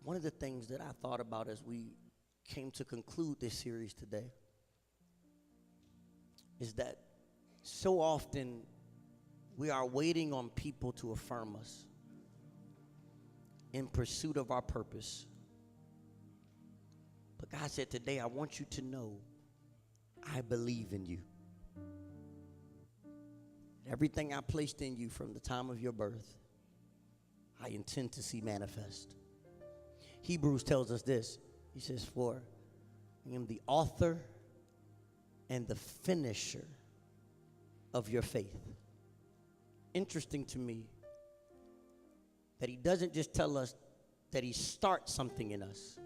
One of the things that I thought about as we came to conclude this series today is that so often we are waiting on people to affirm us in pursuit of our purpose. But God said today, I want you to know I believe in you. Everything I placed in you from the time of your birth, I intend to see manifest. Hebrews tells us this. He says, for I am the author and the finisher of your faith. Interesting to me that he doesn't just tell us that he starts something in us,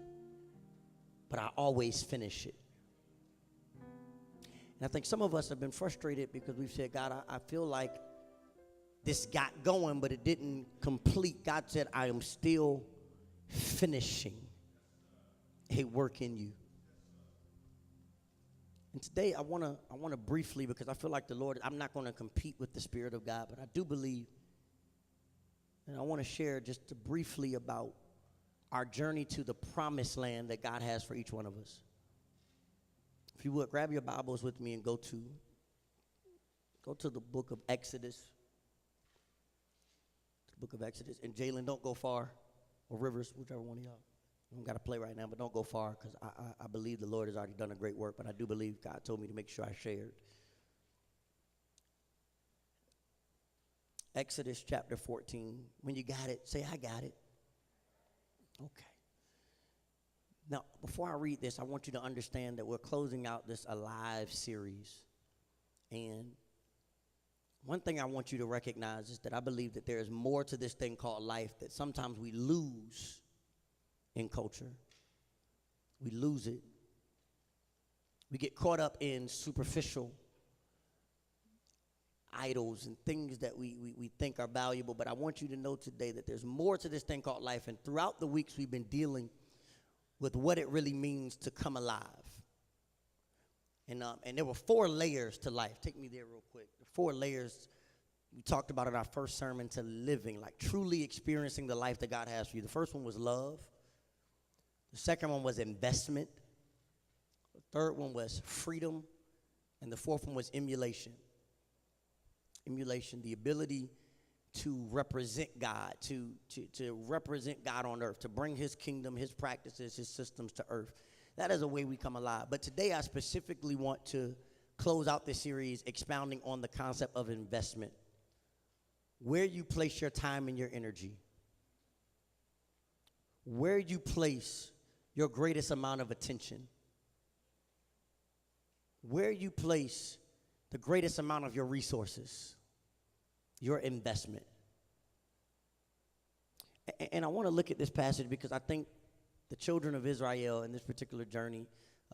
but I always finish it. And I think some of us have been frustrated because we've said, God, I feel like this got going, but it didn't complete. God said, I am still finishing a work in you. And today I want to briefly, because I feel like the Lord, I'm not going to compete with the Spirit of God, but I do believe, and I want to share just briefly about our journey to the promised land that God has for each one of us. If you would, grab your Bibles with me and go to the book of Exodus. The book of Exodus. And Jalen, don't go far, or Rivers, whichever one of y'all. You don't got to play right now, but don't go far, because I believe the Lord has already done a great work, but I do believe God told me to make sure I shared. Exodus chapter 14. When you got it, say, I got it. Okay. Now, before I read this, I want you to understand that we're closing out this Alive series. And one thing I want you to recognize is that I believe that there is more to this thing called life that sometimes we lose in culture. We lose it. We get caught up in superficial idols and things that we think are valuable. But I want you to know today that there's more to this thing called life. And throughout the weeks, we've been dealing with what it really means to come alive. And there were 4 layers to life. Take me there real quick. The 4 layers we talked about in our first sermon, to living, like truly experiencing the life that God has for you. The first one was love. The second one was investment. The third one was freedom. And the fourth one was emulation. Emulation, the ability to represent God, to represent God on earth, to bring his kingdom, his practices, his systems to earth. That is a way we come alive. But today I specifically want to close out this series expounding on the concept of investment. Where you place your time and your energy. Where you place your greatest amount of attention. Where you place the greatest amount of your resources, your investment. And I want to look at this passage because I think the children of Israel in this particular journey,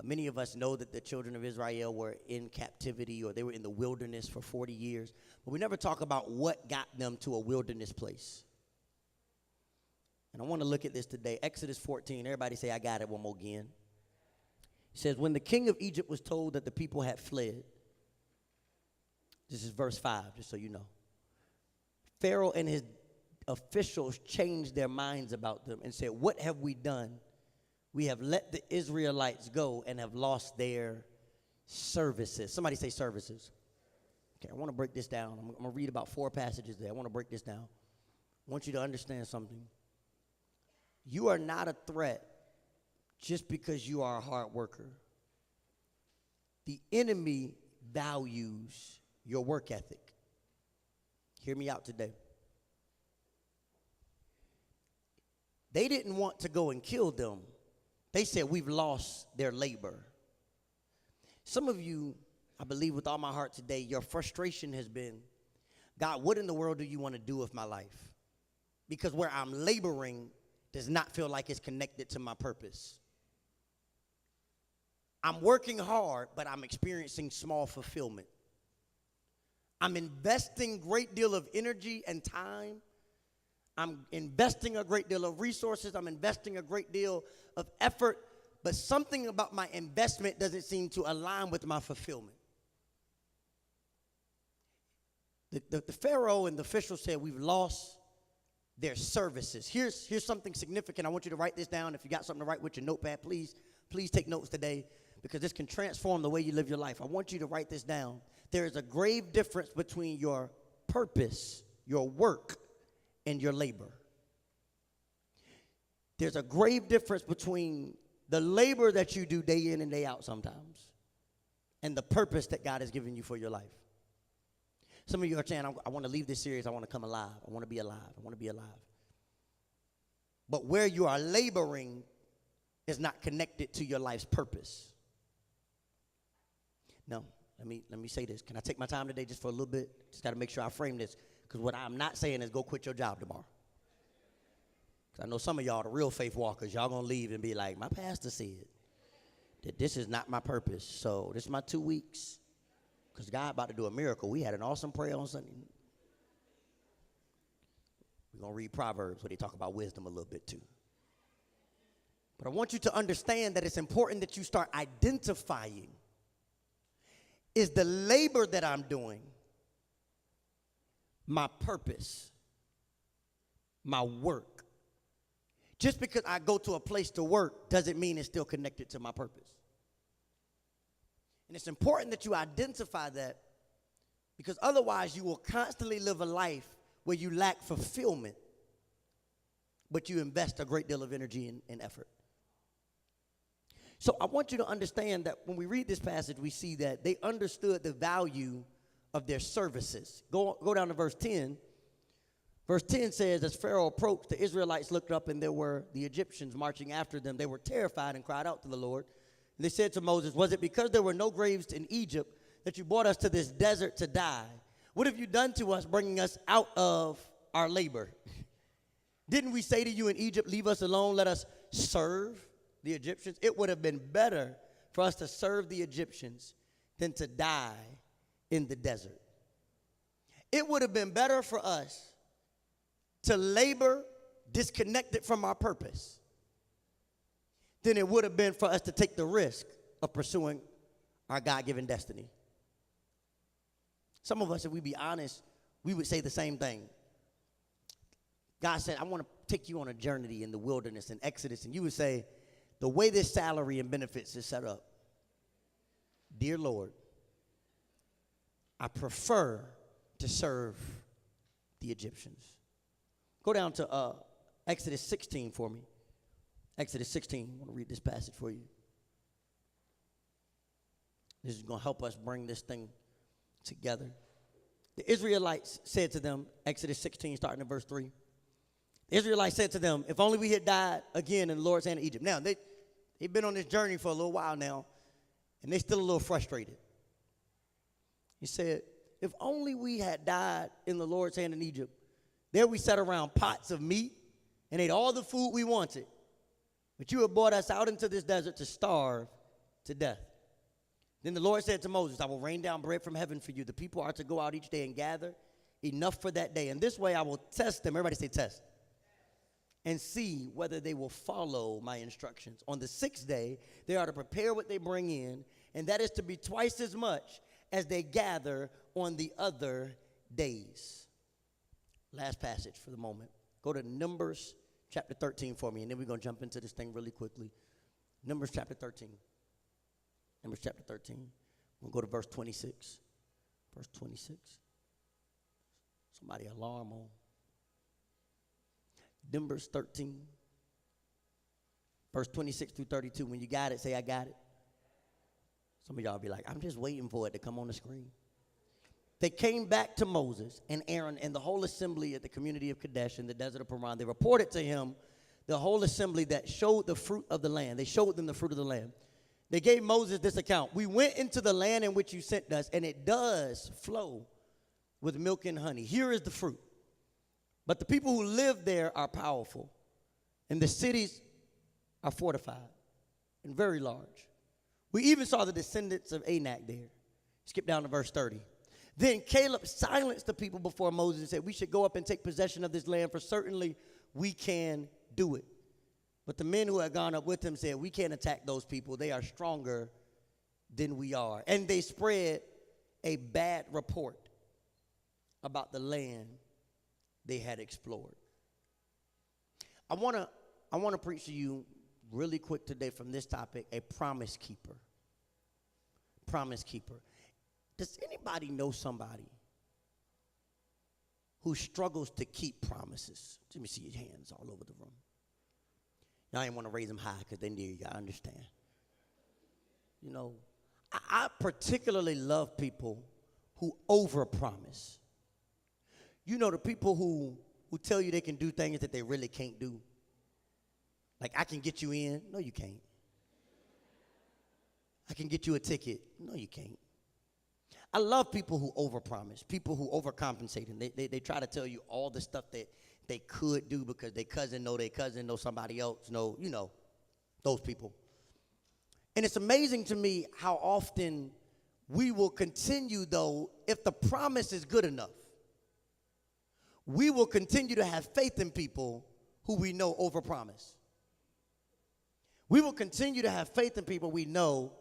many of us know that the children of Israel were in captivity, or they were in the wilderness for 40 years. But we never talk about what got them to a wilderness place. And I want to look at this today. Exodus 14. Everybody say, I got it one more again. It says, when the king of Egypt was told that the people had fled, this is verse 5, just so you know. Pharaoh and his officials changed their minds about them and said, what have we done? We have let the Israelites go and have lost their services. Somebody say services. Okay, I want to break this down. I'm going to read about 4 passages there. I want to break this down. I want you to understand something. You are not a threat just because you are a hard worker. The enemy values your work ethic. Hear me out today. They didn't want to go and kill them. They said, we've lost their labor. Some of you, I believe with all my heart today, your frustration has been, God, what in the world do you want to do with my life? Because where I'm laboring does not feel like it's connected to my purpose. I'm working hard, but I'm experiencing small fulfillment. I'm investing a great deal of energy and time. I'm investing a great deal of resources. I'm investing a great deal of effort, but something about my investment doesn't seem to align with my fulfillment. The Pharaoh and the officials said, we've lost their services. Here's something significant. I want you to write this down. If you got something to write with your notepad, please take notes today, because this can transform the way you live your life. I want you to write this down. There is a grave difference between your purpose, your work, and your labor. There's a grave difference between the labor that you do day in and day out sometimes and the purpose that God has given you for your life. Some of you are saying, I want to leave this series. I want to come alive. I want to be alive. I want to be alive. But where you are laboring is not connected to your life's purpose. No, let me say this. Can I take my time today just for a little bit? Just got to make sure I frame this, because what I'm not saying is go quit your job tomorrow. Because I know some of y'all, the real faith walkers, y'all going to leave and be like, my pastor said that this is not my purpose. So this is my 2 weeks, because God about to do a miracle. We had an awesome prayer on Sunday. We're going to read Proverbs where they talk about wisdom a little bit too. But I want you to understand that it's important that you start identifying, is the labor that I'm doing my purpose, my work? Just because I go to a place to work doesn't mean it's still connected to my purpose. And it's important that you identify that, because otherwise you will constantly live a life where you lack fulfillment, but you invest a great deal of energy and effort. So I want you to understand that when we read this passage, we see that they understood the value of their services. Go down to verse 10. Verse 10 says, as Pharaoh approached, the Israelites looked up, and there were the Egyptians marching after them. They were terrified and cried out to the Lord. And they said to Moses, was it because there were no graves in Egypt that you brought us to this desert to die? What have you done to us, bringing us out of our labor? Didn't we say to you in Egypt, leave us alone, let us serve the Egyptians? It would have been better for us to serve the Egyptians than to die in the desert. It would have been better for us to labor disconnected from our purpose than it would have been for us to take the risk of pursuing our God-given destiny. Some of us, if we be honest, we would say the same thing. God said, I want to take you on a journey in the wilderness in Exodus, and you would say, the way this salary and benefits is set up, dear Lord, I prefer to serve the Egyptians. Go down to Exodus 16 for me. Exodus 16. I want to read this passage for you. This is going to help us bring this thing together. The Israelites said to them, Exodus 16, starting at verse 3. The Israelites said to them, if only we had died again in the Lord's hand in Egypt. Now, they've been on this journey for a little while now, and they're still a little frustrated. He said, if only we had died in the Lord's hand in Egypt. There we sat around pots of meat and ate all the food we wanted. But you have brought us out into this desert to starve to death. Then the Lord said to Moses, I will rain down bread from heaven for you. The people are to go out each day and gather enough for that day. And this way I will test them. Everybody say test. And see whether they will follow my instructions. On the 6th day, they are to prepare what they bring in, and that is to be twice as much as they gather on the other days. Last passage for the moment. Go to Numbers chapter 13 for me, and then we're going to jump into this thing really quickly. Numbers chapter 13. Numbers chapter 13. We'll go to verse 26. Verse 26. Somebody alarm on. Numbers 13. Verse 26 through 32. When you got it, say, I got it. Some of y'all be like, I'm just waiting for it to come on the screen. They came back to Moses and Aaron and the whole assembly at the community of Kadesh in the desert of Paran. They reported to him the whole assembly that showed the fruit of the land. They showed them the fruit of the land. They gave Moses this account. We went into the land in which you sent us, and it does flow with milk and honey. Here is the fruit. But the people who live there are powerful, and the cities are fortified and very large. We even saw the descendants of Anak there. Skip down to verse 30. Then Caleb silenced the people before Moses and said, we should go up and take possession of this land, for certainly we can do it. But the men who had gone up with him said, we can't attack those people. They are stronger than we are. And they spread a bad report about the land they had explored. I want to preach to you really quick today from this topic, a promise keeper. Promise keeper. Does anybody know somebody who struggles to keep promises? Let me see your hands all over the room. Y'all ain't want to raise them high because they need you. I understand. You know, I particularly love people who overpromise. You know, the people who tell you they can do things that they really can't do. Like, I can get you in. No, you can't. I can get you a ticket. No, you can't. I love people who overpromise, people who overcompensate, and they try to tell you all the stuff that they could do because their cousin know somebody else know, you know, those people. And it's amazing to me how often we will continue, though, if the promise is good enough, we will continue to have faith in people who we know overpromise. We will continue to have faith in people we know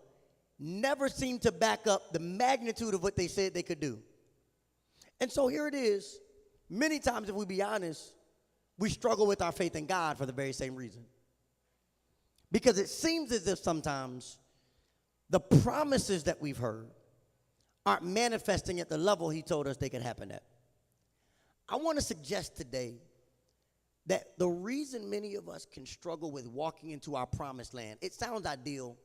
never seem to back up the magnitude of what they said they could do. And so here it is. Many times, if we be honest, we struggle with our faith in God for the very same reason. Because it seems as if sometimes the promises that we've heard aren't manifesting at the level he told us they could happen at. I want to suggest today that the reason many of us can struggle with walking into our promised land, it sounds ideal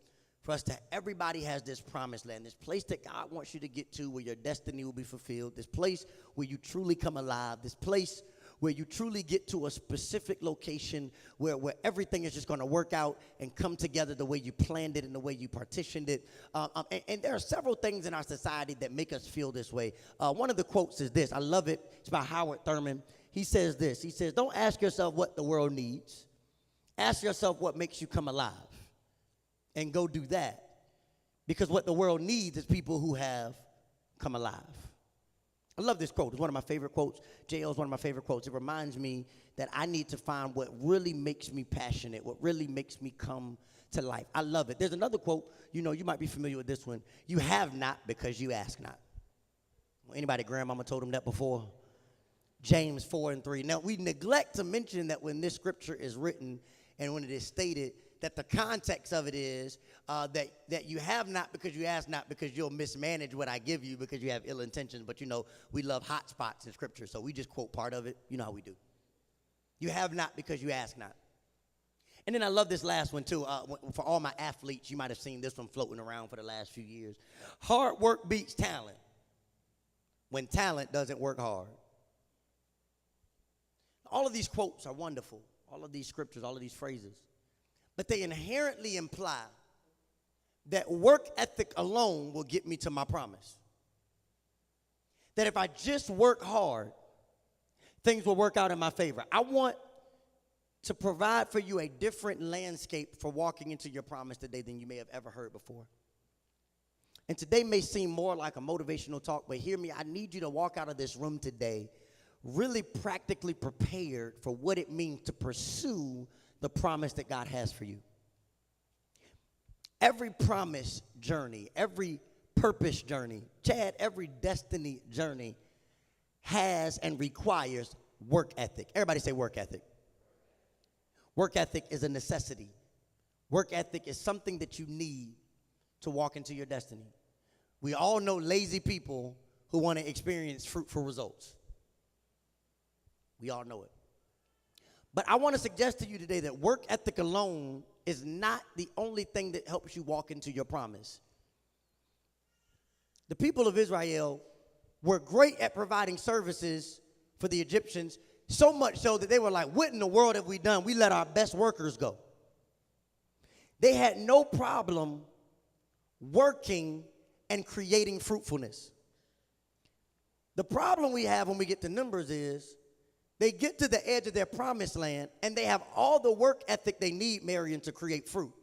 for us to, everybody has this promised land, this place that God wants you to get to where your destiny will be fulfilled, this place where you truly come alive, this place where you truly get to a specific location where everything is just going to work out and come together the way you planned it and the way you partitioned it. And there are several things in our society that make us feel this way. One of the quotes is this. I love it. It's by Howard Thurman. He says this. He says, don't ask yourself what the world needs. Ask yourself what makes you come alive. And go do that. Because what the world needs is people who have come alive. I love this quote. It's one of my favorite quotes. J.L. is one of my favorite quotes. It reminds me that I need to find what really makes me passionate, what really makes me come to life. I love it. There's another quote. You know, you might be familiar with this one. You have not because you ask not. Anybody, grandmama told them that before? James 4:3. Now, we neglect to mention that when this scripture is written and when it is stated, that the context of it is that you have not because you ask not, because you'll mismanage what I give you because you have ill intentions. But, you know, we love hot spots in Scripture, so we just quote part of it. You know how we do. You have not because you ask not. And then I love this last one, too. For all my athletes, you might have seen this one floating around for the last few years. Hard work beats talent when talent doesn't work hard. All of these quotes are wonderful. All of these scriptures, all of these phrases. But they inherently imply that work ethic alone will get me to my promise. That if I just work hard, things will work out in my favor. I want to provide for you a different landscape for walking into your promise today than you may have ever heard before. And today may seem more like a motivational talk, but hear me, I need you to walk out of this room today really practically prepared for what it means to pursue the promise that God has for you. Every promise journey, every purpose journey, Chad, every destiny journey has and requires work ethic. Everybody say work ethic. Work ethic is a necessity. Work ethic is something that you need to walk into your destiny. We all know lazy people who want to experience fruitful results. We all know it. But I want to suggest to you today that work ethic alone is not the only thing that helps you walk into your promise. The people of Israel were great at providing services for the Egyptians, so much so that they were like, what in the world have we done? We let our best workers go. They had no problem working and creating fruitfulness. The problem we have when we get to Numbers is they get to the edge of their promised land, and they have all the work ethic they need, Marion, to create fruit.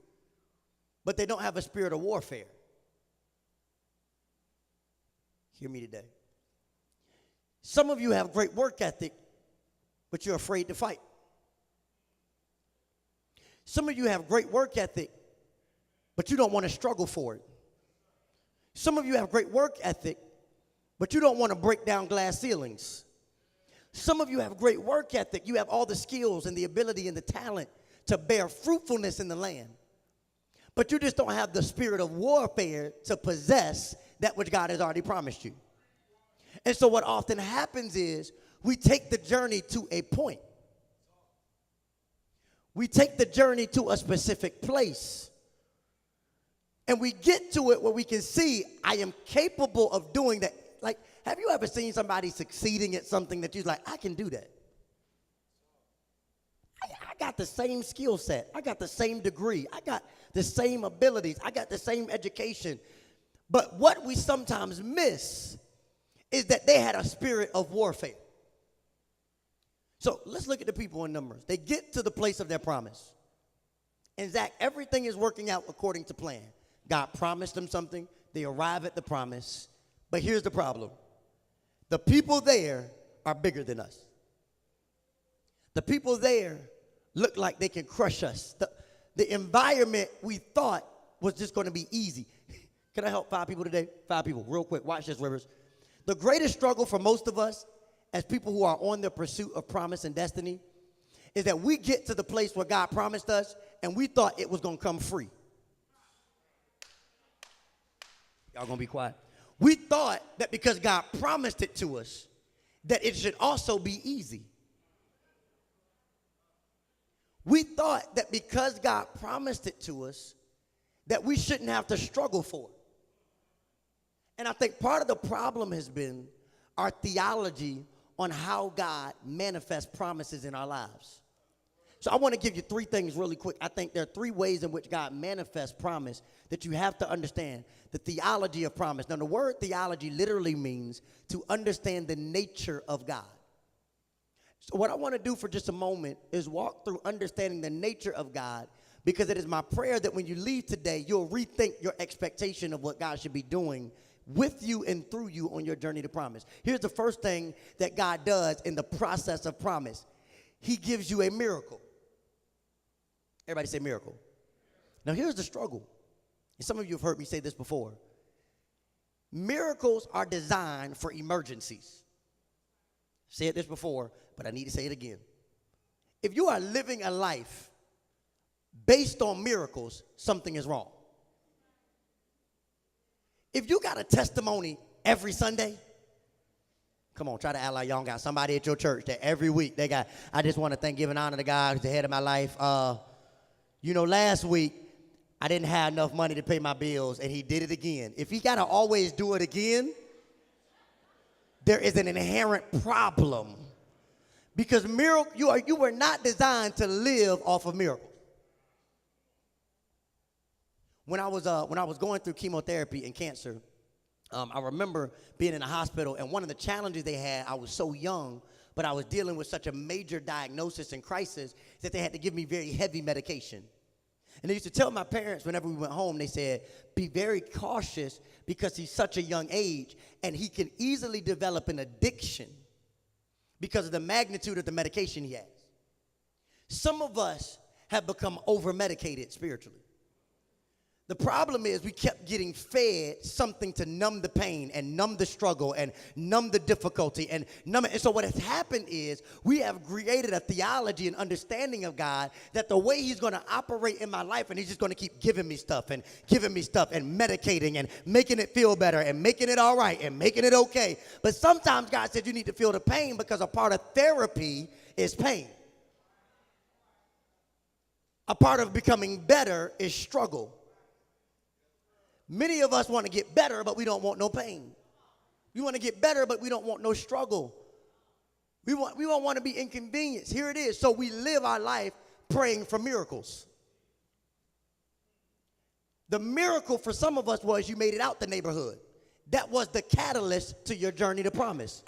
But they don't have a spirit of warfare. Hear me today. Some of you have great work ethic, but you're afraid to fight. Some of you have great work ethic, but you don't want to struggle for it. Some of you have great work ethic, but you don't want to break down glass ceilings. Some of you have great work ethic. You have all the skills and the ability and the talent to bear fruitfulness in the land. But you just don't have the spirit of warfare to possess that which God has already promised you. And so what often happens is we take the journey to a point. We take the journey to a specific place. And we get to it where we can see, I am capable of doing that. Like, have you ever seen somebody succeeding at something that you're like, I can do that? I got the same skill set. I got the same degree. I got the same abilities. I got the same education. But what we sometimes miss is that they had a spirit of warfare. So let's look at the people in Numbers. They get to the place of their promise. And Zach, everything is working out according to plan. God promised them something. They arrive at the promise. But here's the problem. The people there are bigger than us. The people there look like they can crush us. The environment we thought was just going to be easy. Can I help 5 people today? 5 people, real quick. Watch this, Rivers. The greatest struggle for most of us as people who are on the pursuit of promise and destiny is that we get to the place where God promised us and we thought it was going to come free. Y'all going to be quiet. We thought that because God promised it to us, that it should also be easy. We thought that because God promised it to us, that we shouldn't have to struggle for it. And I think part of the problem has been our theology on how God manifests promises in our lives. So I want to give you 3 things really quick. I think there are 3 ways in which God manifests promise that you have to understand. The theology of promise. Now, the word theology literally means to understand the nature of God. So what I want to do for just a moment is walk through understanding the nature of God, because it is my prayer that when you leave today, you'll rethink your expectation of what God should be doing with you and through you on your journey to promise. Here's the first thing that God does in the process of promise. He gives you a miracle. Everybody say miracle. Now here's the struggle. And some of you have heard me say this before. Miracles are designed for emergencies. I've said this before, but I need to say it again. If you are living a life based on miracles, something is wrong. If you got a testimony every Sunday, come on, try to act like y'all got somebody at your church that every week they got, I just want to thank, giving honor to God who's the head of my life. Last week, I didn't have enough money to pay my bills, and he did it again. If he got to always do it again, there is an inherent problem. Because you were not designed to live off of miracles. When I was going through chemotherapy and cancer, I remember being in a hospital, and one of the challenges they had, I was so young, but I was dealing with such a major diagnosis and crisis that they had to give me very heavy medication. And they used to tell my parents whenever we went home, they said, be very cautious because he's such a young age and he can easily develop an addiction because of the magnitude of the medication he has. Some of us have become over-medicated spiritually. The problem is we kept getting fed something to numb the pain and numb the struggle and numb the difficulty and numb it. And so what has happened is we have created a theology and understanding of God that the way he's going to operate in my life, and he's just going to keep giving me stuff and medicating and making it feel better and making it all right and making it okay. But sometimes God said you need to feel the pain because a part of therapy is pain. A part of becoming better is struggle. Many of us want to get better, but we don't want no pain. We want to get better, but we don't want no struggle. We don't want to be inconvenienced. Here it is. So we live our life praying for miracles. The miracle for some of us was you made it out the neighborhood. That was the catalyst to your journey to promise.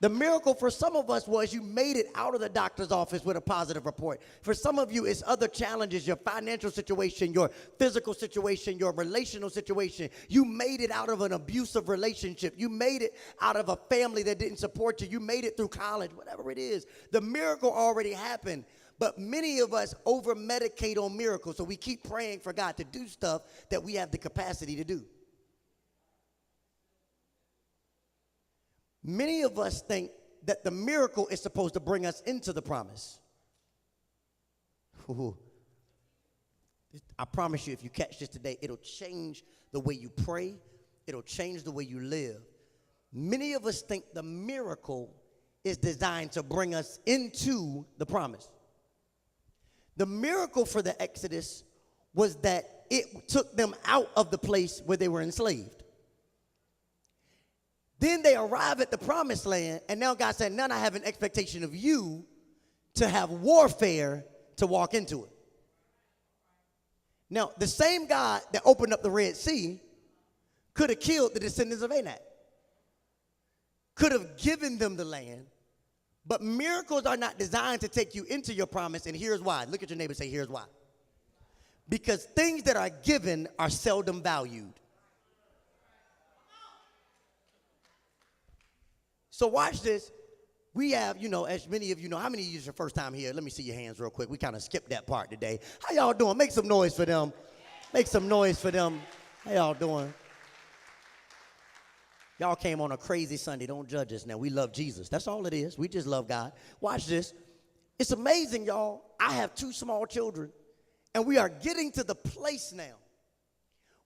The miracle for some of us was you made it out of the doctor's office with a positive report. For some of you, it's other challenges, your financial situation, your physical situation, your relational situation. You made it out of an abusive relationship. You made it out of a family that didn't support you. You made it through college, whatever it is. The miracle already happened. But many of us over-medicate on miracles, so we keep praying for God to do stuff that we have the capacity to do. Many of us think that the miracle is supposed to bring us into the promise. Ooh. I promise you, if you catch this today, it'll change the way you pray. It'll change the way you live. Many of us think the miracle is designed to bring us into the promise. The miracle for the Exodus was that it took them out of the place where they were enslaved. Then they arrive at the promised land, and now God said, now I have an expectation of you to have warfare to walk into it. Now, the same God that opened up the Red Sea could have killed the descendants of Anak, could have given them the land, but miracles are not designed to take you into your promise, and here's why. Look at your neighbor and say, here's why. Because things that are given are seldom valued. So watch this. We have, as many of you know, how many of you is your first time here? Let me see your hands real quick. We kind of skipped that part today. How y'all doing? Make some noise for them. Make some noise for them. How y'all doing? Y'all came on a crazy Sunday. Don't judge us now. We love Jesus. That's all it is. We just love God. Watch this. It's amazing, y'all. I have 2 small children, and we are getting to the place now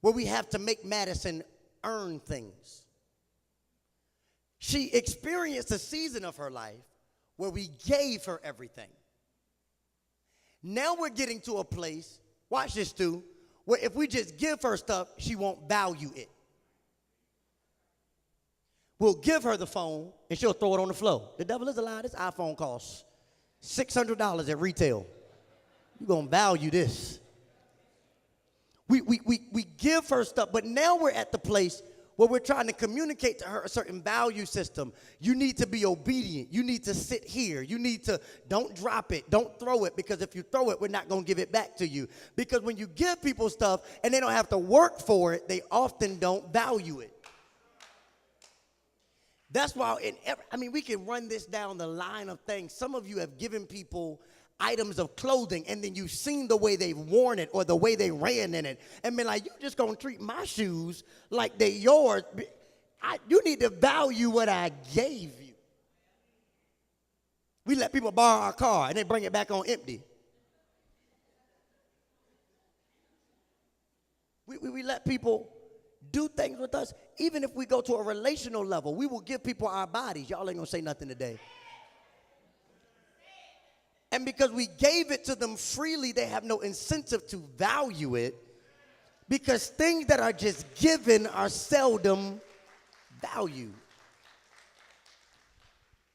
where we have to make Madison earn things. She experienced a season of her life where we gave her everything. Now we're getting to a place, watch this, Stu, where if we just give her stuff, she won't value it. We'll give her the phone, and she'll throw it on the floor. The devil is a lie. This iPhone costs $600 at retail. You're going to value this. We give her stuff, but now we're at the place where we're trying to communicate to her a certain value system. You need to be obedient. You need to sit here. You need to, don't drop it. Don't throw it, because if you throw it, we're not going to give it back to you. Because when you give people stuff and they don't have to work for it, they often don't value it. That's why, we can run this down the line of things. Some of you have given people items of clothing, and then you've seen the way they've worn it or the way they ran in it, and been like, you just gonna treat my shoes like they're yours. You need to value what I gave you. We let people borrow our car and they bring it back on empty. We let people do things with us. Even if we go to a relational level, we will give people our bodies. Y'all ain't gonna say nothing today. And because we gave it to them freely, they have no incentive to value it, because things that are just given are seldom valued.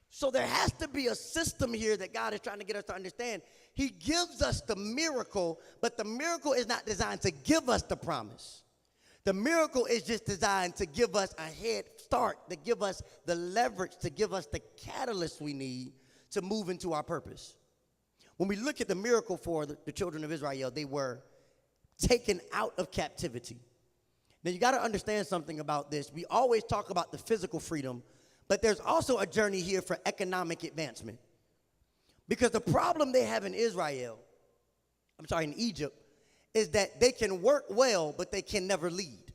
So there has to be a system here that God is trying to get us to understand. He gives us the miracle, but the miracle is not designed to give us the promise. The miracle is just designed to give us a head start, to give us the leverage, to give us the catalyst we need to move into our purpose. When we look at the miracle for the children of Israel, they were taken out of captivity. Now, you got to understand something about this. We always talk about the physical freedom, but there's also a journey here for economic advancement. Because the problem they have in Egypt, is that they can work well, but they can never lead.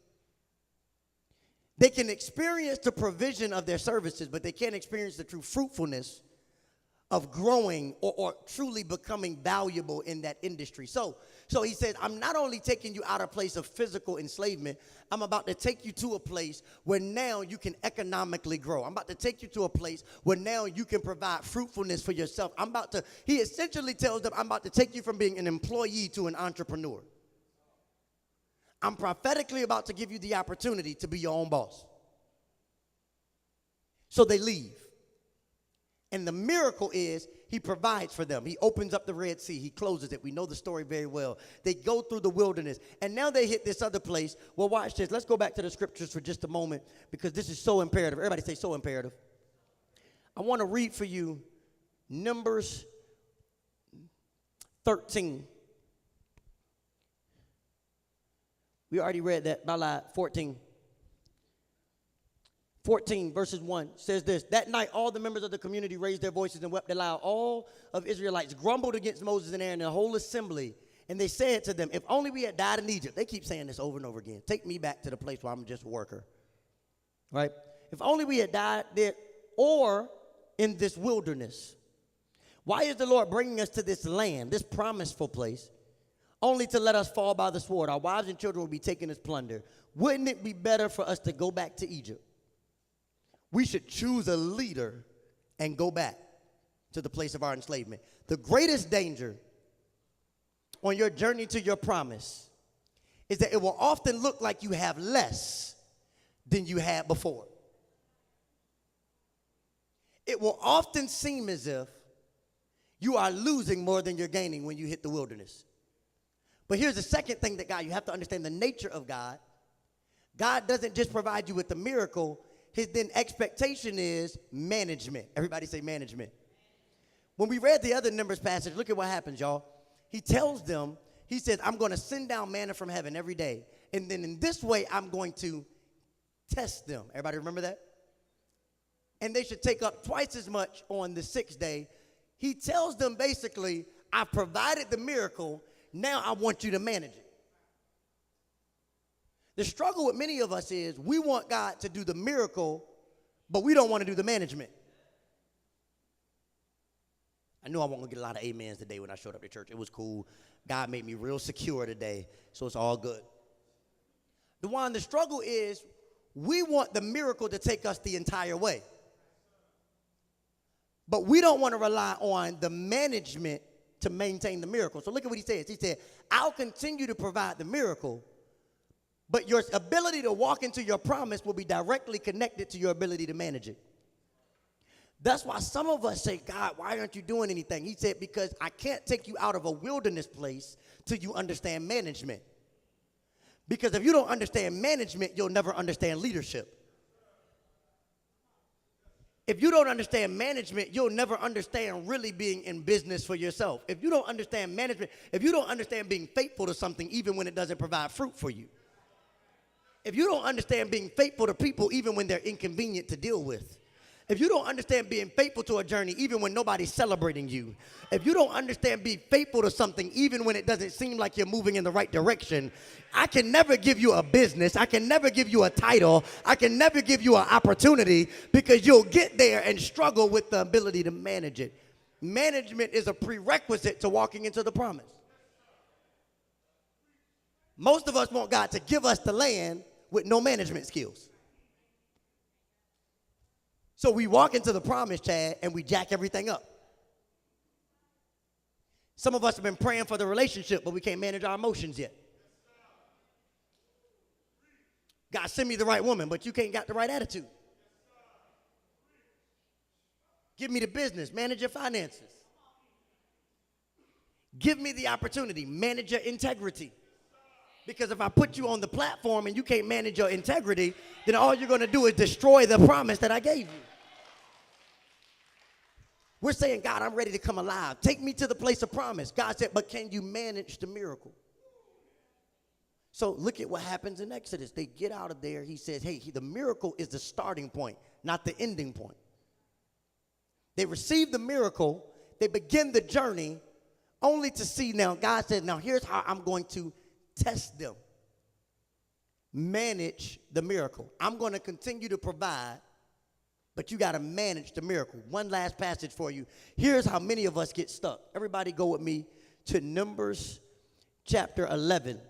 They can experience the provision of their services, but they can't experience the true fruitfulness of growing or truly becoming valuable in that industry. So he said, I'm not only taking you out of a place of physical enslavement, I'm about to take you to a place where now you can economically grow. I'm about to take you to a place where now you can provide fruitfulness for yourself. He essentially tells them, I'm about to take you from being an employee to an entrepreneur. I'm prophetically about to give you the opportunity to be your own boss. So they leave. And the miracle is he provides for them. He opens up the Red Sea. He closes it. We know the story very well. They go through the wilderness. And now they hit this other place. Well, watch this. Let's go back to the scriptures for just a moment, because this is so imperative. Everybody say so imperative. I want to read for you Numbers 13. We already read that. By lie, 14. 14 verses 1 says this: that night all the members of the community raised their voices and wept aloud. All of Israelites grumbled against Moses and Aaron and the whole assembly, and they said to them, if only we had died in Egypt. They keep saying this over and over again. Take me back to the place where I'm just a worker. Right? If only we had died there, or in this wilderness? Why is the Lord bringing us to this land, this promiseful place, only to let us fall by the sword? Our wives and children will be taken as plunder. Wouldn't it be better for us to go back to Egypt? We should choose a leader and go back to the place of our enslavement. The greatest danger on your journey to your promise is that it will often look like you have less than you had before. It will often seem as if you are losing more than you're gaining when you hit the wilderness. But here's the second thing that God, you have to understand the nature of God. God doesn't just provide you with the miracle. His then expectation is management. Everybody say management. When we read the other Numbers passage, look at what happens, y'all. He tells them, he says, I'm going to send down manna from heaven every day. And then in this way, I'm going to test them. Everybody remember that? And they should take up twice as much on the sixth day. He tells them basically, I provided the miracle. Now I want you to manage it. The struggle with many of us is we want God to do the miracle, but we don't want to do the management. I knew I wasn't going to get a lot of amens today when I showed up to church. It was cool. God made me real secure today, so it's all good. The struggle is we want the miracle to take us the entire way. But we don't want to rely on the management to maintain the miracle. So look at what he says. He said, I'll continue to provide the miracle, but your ability to walk into your promise will be directly connected to your ability to manage it. That's why some of us say, God, why aren't you doing anything? He said, because I can't take you out of a wilderness place till you understand management. Because if you don't understand management, you'll never understand leadership. If you don't understand management, you'll never understand really being in business for yourself. If you don't understand management, if you don't understand being faithful to something even when it doesn't provide fruit for you. If you don't understand being faithful to people even when they're inconvenient to deal with. If you don't understand being faithful to a journey even when nobody's celebrating you. If you don't understand being faithful to something even when it doesn't seem like you're moving in the right direction, I can never give you a business. I can never give you a title. I can never give you an opportunity because you'll get there and struggle with the ability to manage it. Management is a prerequisite to walking into the promise. Most of us want God to give us the land with no management skills. So we walk into the promise, Chad, and we jack everything up. Some of us have been praying for the relationship, but we can't manage our emotions yet. God, send me the right woman, but you can't got the right attitude. Give me the business, manage your finances. Give me the opportunity, manage your integrity. Because if I put you on the platform and you can't manage your integrity, then all you're going to do is destroy the promise that I gave you. We're saying, God, I'm ready to come alive. Take me to the place of promise. God said, but can you manage the miracle? So look at what happens in Exodus. They get out of there. He says, hey, the miracle is the starting point, not the ending point. They receive the miracle. They begin the journey only to see now. God said, now here's how I'm going to test them. Manage the miracle. I'm going to continue to provide, but you got to manage the miracle. One last passage for you. Here's how many of us get stuck. Everybody go with me to Numbers chapter 11.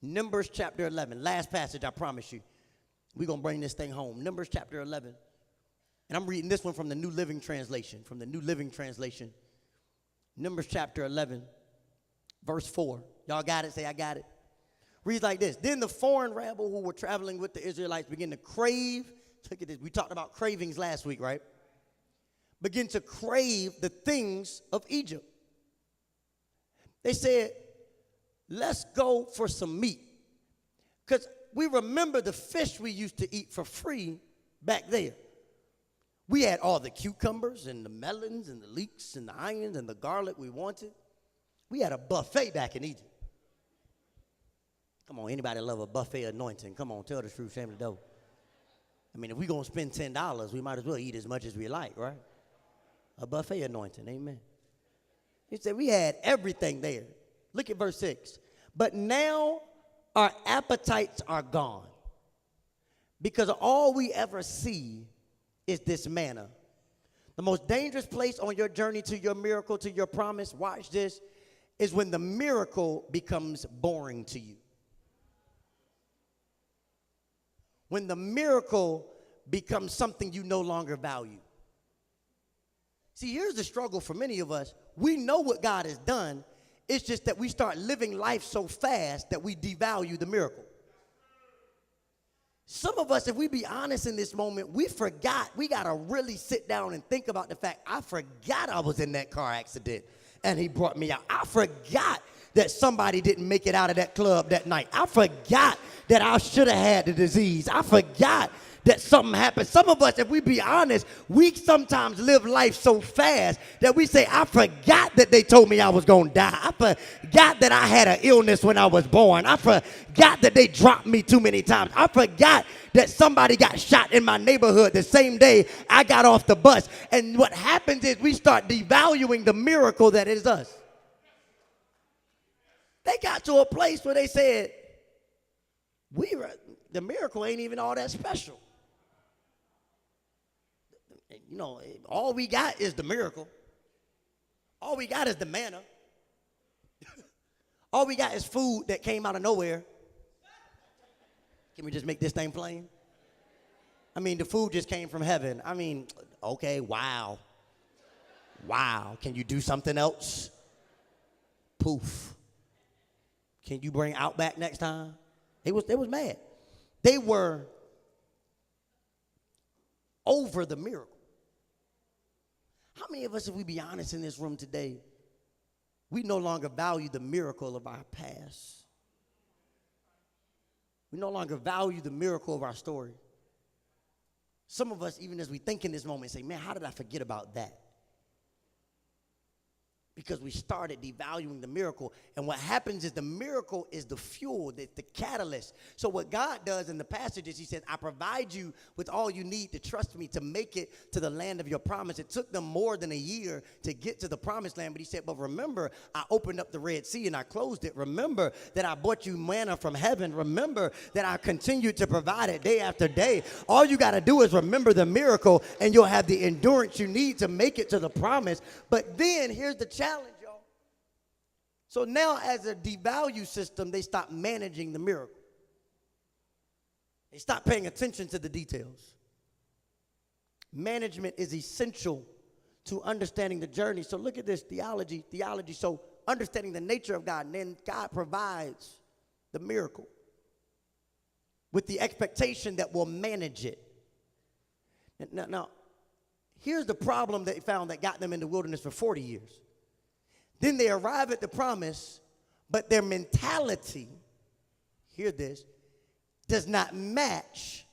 Numbers chapter 11. Last passage, I promise you. We're going to bring this thing home. Numbers chapter 11. And I'm reading this one from the New Living Translation. From the New Living Translation. Numbers chapter 11, verse 4. Y'all got it? Say, I got it. Reads like this. Then the foreign rabble who were traveling with the Israelites began to crave. Look at this. We talked about cravings last week, right? Begin to crave the things of Egypt. They said, let's go for some meat. Because we remember the fish we used to eat for free back there. We had all the cucumbers and the melons and the leeks and the onions and the garlic we wanted. We had a buffet back in Egypt. Come on, anybody love a buffet anointing? Come on, tell the truth, shame the devil. I mean, if we're going to spend $10, we might as well eat as much as we like, right? A buffet anointing, amen. He said we had everything there. Look at verse 6. But now our appetites are gone because all we ever see is this manna The most dangerous place on your journey to your miracle, to your promise, watch this, is when the miracle becomes boring to you. When the miracle becomes something you no longer value. See, here's the struggle for many of us. We know what God has done. It's just that we start living life so fast that we devalue the miracle. Some of us, if we be honest in this moment, we forgot. We got to really sit down and think about the fact, I forgot I was in that car accident and he brought me out. I forgot that somebody didn't make it out of that club that night. I forgot that I should have had the disease. I forgot that something happened. Some of us, if we be honest, we sometimes live life so fast that we say, I forgot that they told me I was going to die. I forgot that I had an illness when I was born. I forgot that they dropped me too many times. I forgot that somebody got shot in my neighborhood the same day I got off the bus. And what happens is we start devaluing the miracle that is us. They got to a place where they said, the miracle ain't even all that special. You know, all we got is the miracle. All we got is the manna. All we got is food that came out of nowhere. Can we just make this thing plain? I mean, the food just came from heaven. I mean, okay, wow. Wow. Can you do something else? Poof. Can you bring Outback next time? They was mad. They were over the miracle. How many of us, if we be honest in this room today, we no longer value the miracle of our past? We no longer value the miracle of our story. Some of us, even as we think in this moment, say, man, how did I forget about that? Because we started devaluing the miracle. And what happens is the miracle is the fuel, the catalyst. So what God does in the passage is he says, I provide you with all you need to trust me to make it to the land of your promise. It took them more than a year to get to the promised land. But he said, but remember, I opened up the Red Sea and I closed it. Remember that I brought you manna from heaven. Remember that I continued to provide it day after day. All you got to do is remember the miracle and you'll have the endurance you need to make it to the promise. But then here's the challenge, y'all. So now as a devalue system, they stop managing the miracle. They stop paying attention to the details. Management is essential to understanding the journey. So look at this, theology. So understanding the nature of God, and then God provides the miracle with the expectation that we'll manage it. Now, here's the problem they found that got them in the wilderness for 40 years. Then they arrive at the promise, but their mentality, hear this, does not match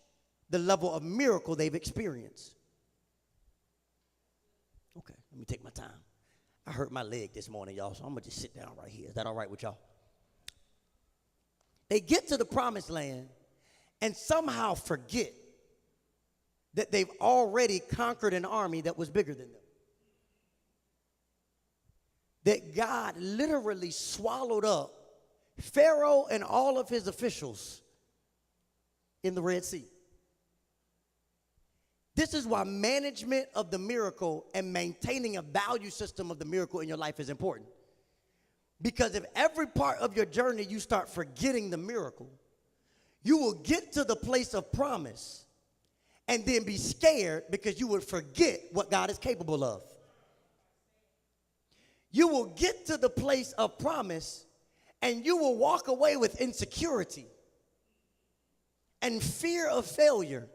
the level of miracle they've experienced. Okay, let me take my time. I hurt my leg this morning, y'all, so I'm going to just sit down right here. Is that all right with y'all? They get to the promised land and somehow forget that they've already conquered an army that was bigger than them. That God literally swallowed up Pharaoh and all of his officials in the Red Sea. This is why management of the miracle and maintaining a value system of the miracle in your life is important. Because if every part of your journey you start forgetting the miracle, you will get to the place of promise and then be scared because you would forget what God is capable of. You will get to the place of promise and you will walk away with insecurity and fear of failure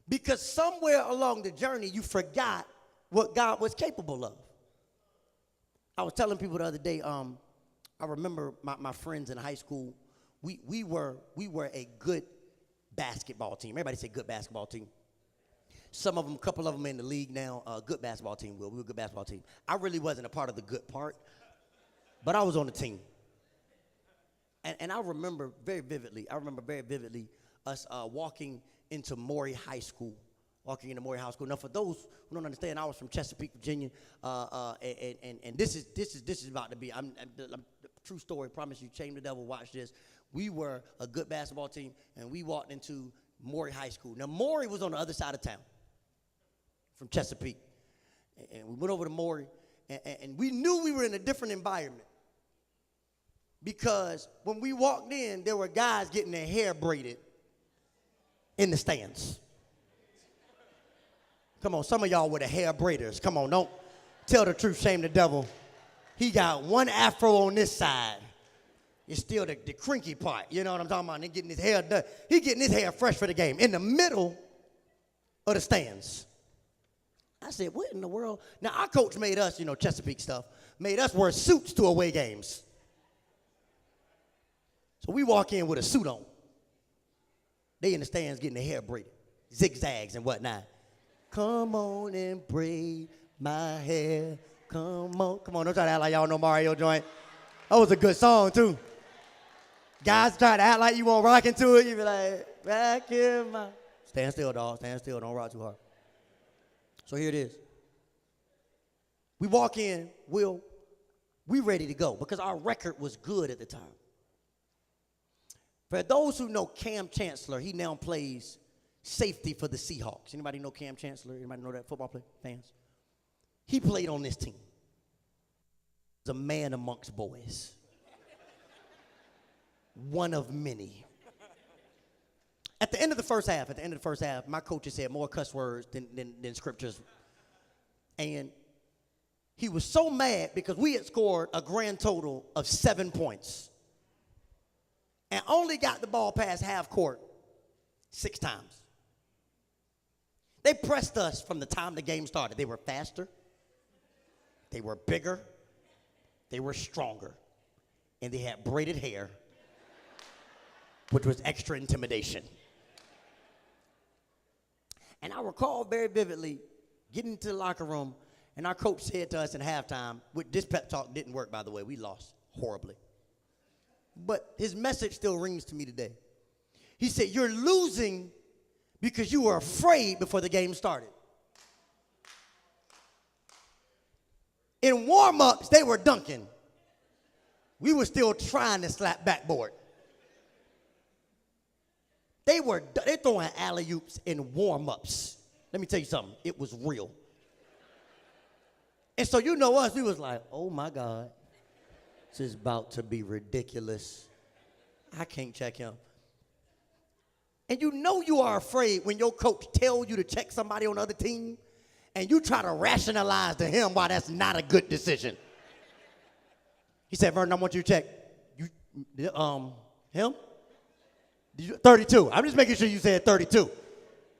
because somewhere along the journey you forgot what God was capable of. I was telling people the other day, I remember my friends in high school, we were a good basketball team. Everybody say good basketball team. Some of them, a couple of them in the league now, good basketball team. We were a good basketball team. I really wasn't a part of the good part, but I was on the team. And I remember very vividly us walking into Maury High School. Now, for those who don't understand, I was from Chesapeake, Virginia, and this is about to be, I'm true story, promise you, shame the devil, watch this. We were a good basketball team, and we walked into Maury High School. Now, Maury was on the other side of town from Chesapeake. And we went over to Maury, and we knew we were in a different environment. Because when we walked in, there were guys getting their hair braided in the stands. Come on, some of y'all were the hair braiders. Come on, don't tell the truth, shame the devil. He got one afro on this side. It's still the crinky part. You know what I'm talking about? He getting his hair done. He getting his hair fresh for the game in the middle of the stands. I said, what in the world? Now, our coach made us, Chesapeake stuff, made us wear suits to away games. So we walk in with a suit on. They in the stands getting their hair braided, zigzags and whatnot. Come on and braid my hair. Come on. Don't try to act like y'all know Mario joint. That was a good song, too. Guys try to act like you won't rock into it. You be like, back in my... Stand still, dog. Stand still. Don't rock too hard. So here it is. We walk in. We ready to go because our record was good at the time. For those who know Cam Chancellor, he now plays safety for the Seahawks. Anybody know Cam Chancellor? Anybody know that football player? Fans? He played on this team. He's a man amongst boys. One of many. At the end of the first half, my coaches said more cuss words than scriptures. And he was so mad because we had scored a grand total of 7 points. And only got the ball past half court 6 times. They pressed us from the time the game started. They were faster. They were bigger. They were stronger. And they had braided hair, which was extra intimidation. And I recall very vividly getting into the locker room, and our coach said to us in halftime, this pep talk didn't work, by the way. We lost horribly. But his message still rings to me today. He said, you're losing because you were afraid before the game started. In warm-ups, they were dunking. We were still trying to slap backboard. They're throwing alley-oops in warm-ups. Let me tell you something. It was real. And so you know us, we was like, oh, my God. This is about to be ridiculous. I can't check him. And you know you are afraid when your coach tells you to check somebody on the other team and you try to rationalize to him why that's not a good decision. He said, Vernon, I want you to check. Him? 32. I'm just making sure you said 32.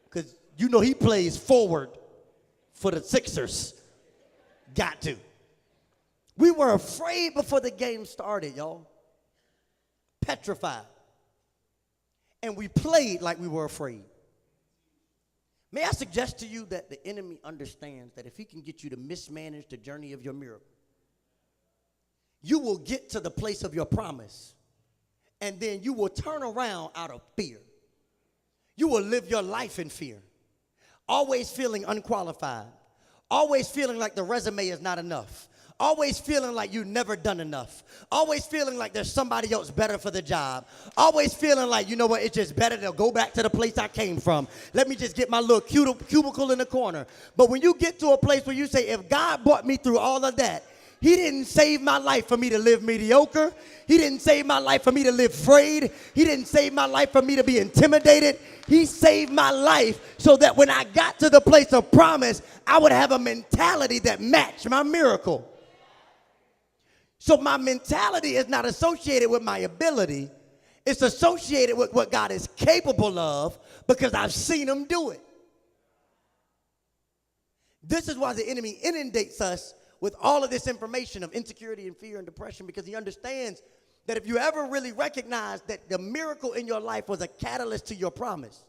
Because you know he plays forward for the Sixers. Got to. We were afraid before the game started, y'all. Petrified. And we played like we were afraid. May I suggest to you that the enemy understands that if he can get you to mismanage the journey of your miracle, you will get to the place of your promise, and then you will turn around out of fear. You will live your life in fear, always feeling unqualified, always feeling like the resume is not enough, always feeling like you've never done enough, always feeling like there's somebody else better for the job, always feeling like, you know what, it's just better to go back to the place I came from. Let me just get my little cubicle in the corner. But when you get to a place where you say, if God brought me through all of that, he didn't save my life for me to live mediocre. He didn't save my life for me to live afraid. He didn't save my life for me to be intimidated. He saved my life so that when I got to the place of promise, I would have a mentality that matched my miracle. So my mentality is not associated with my ability. It's associated with what God is capable of because I've seen him do it. This is why the enemy inundates us with all of this information of insecurity and fear and depression, because he understands that if you ever really recognize that the miracle in your life was a catalyst to your promise,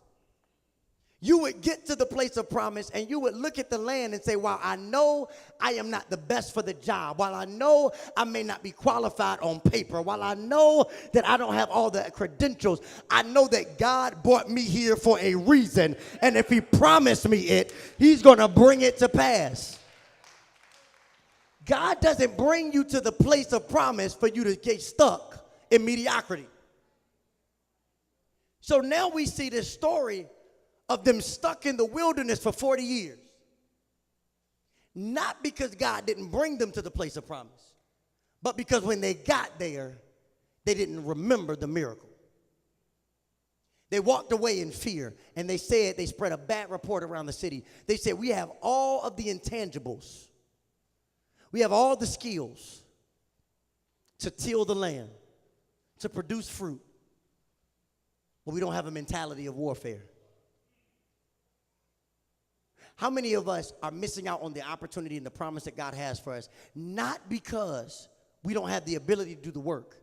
you would get to the place of promise and you would look at the land and say, while I know I am not the best for the job, while I know I may not be qualified on paper, while I know that I don't have all the credentials, I know that God brought me here for a reason. And if he promised me it, he's going to bring it to pass. God doesn't bring you to the place of promise for you to get stuck in mediocrity. So now we see this story of them stuck in the wilderness for 40 years. Not because God didn't bring them to the place of promise, but because when they got there, they didn't remember the miracle. They walked away in fear, and they spread a bad report around the city. They said, we have all of the intangibles. We have all the skills to till the land, to produce fruit, but we don't have a mentality of warfare. How many of us are missing out on the opportunity and the promise that God has for us, not because we don't have the ability to do the work,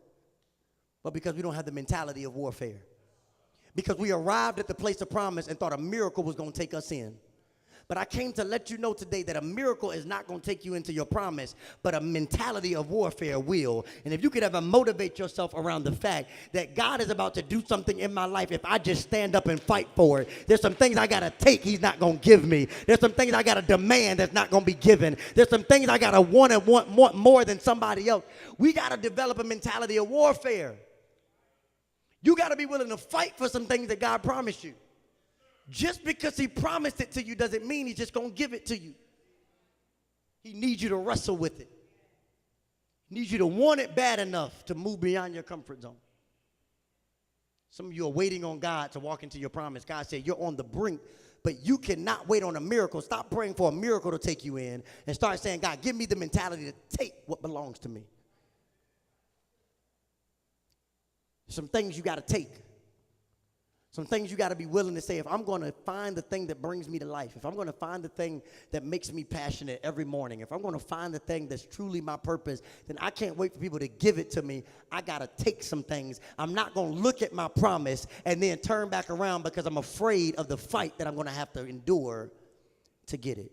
but because we don't have the mentality of warfare? Because we arrived at the place of promise and thought a miracle was going to take us in. But I came to let you know today that a miracle is not going to take you into your promise, but a mentality of warfare will. And if you could ever motivate yourself around the fact that God is about to do something in my life, if I just stand up and fight for it, there's some things I got to take he's not going to give me. There's some things I got to demand that's not going to be given. There's some things I got to want more than somebody else. We got to develop a mentality of warfare. You got to be willing to fight for some things that God promised you. Just because he promised it to you doesn't mean he's just going to give it to you. He needs you to wrestle with it. He needs you to want it bad enough to move beyond your comfort zone. Some of you are waiting on God to walk into your promise. God said, you're on the brink, but you cannot wait on a miracle. Stop praying for a miracle to take you in and start saying, God, give me the mentality to take what belongs to me. Some things you got to take. Some things you got to be willing to say, if I'm going to find the thing that brings me to life, if I'm going to find the thing that makes me passionate every morning, if I'm going to find the thing that's truly my purpose, then I can't wait for people to give it to me. I got to take some things. I'm not going to look at my promise and then turn back around because I'm afraid of the fight that I'm going to have to endure to get it.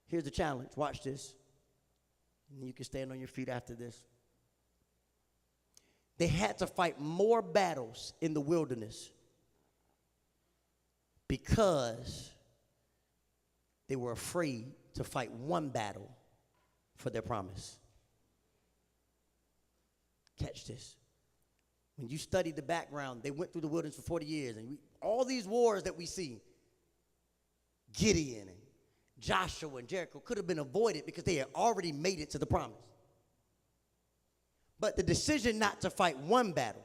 Here's the challenge. Watch this. And you can stand on your feet after this. They had to fight more battles in the wilderness because they were afraid to fight one battle for their promise. Catch this. When you study the background, they went through the wilderness for 40 years. And all these wars that we see, Gideon and Joshua and Jericho, could have been avoided because they had already made it to the promise. But the decision not to fight one battle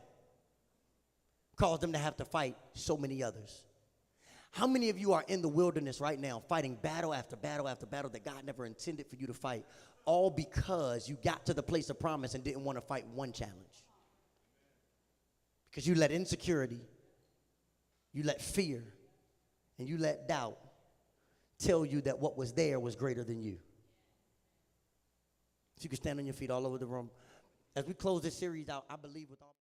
caused them to have to fight so many others. How many of you are in the wilderness right now fighting battle after battle after battle that God never intended for you to fight, all because you got to the place of promise and didn't want to fight one challenge? Because you let insecurity, you let fear, and you let doubt tell you that what was there was greater than you. If you can stand on your feet all over the room. As we close this series out, I believe with all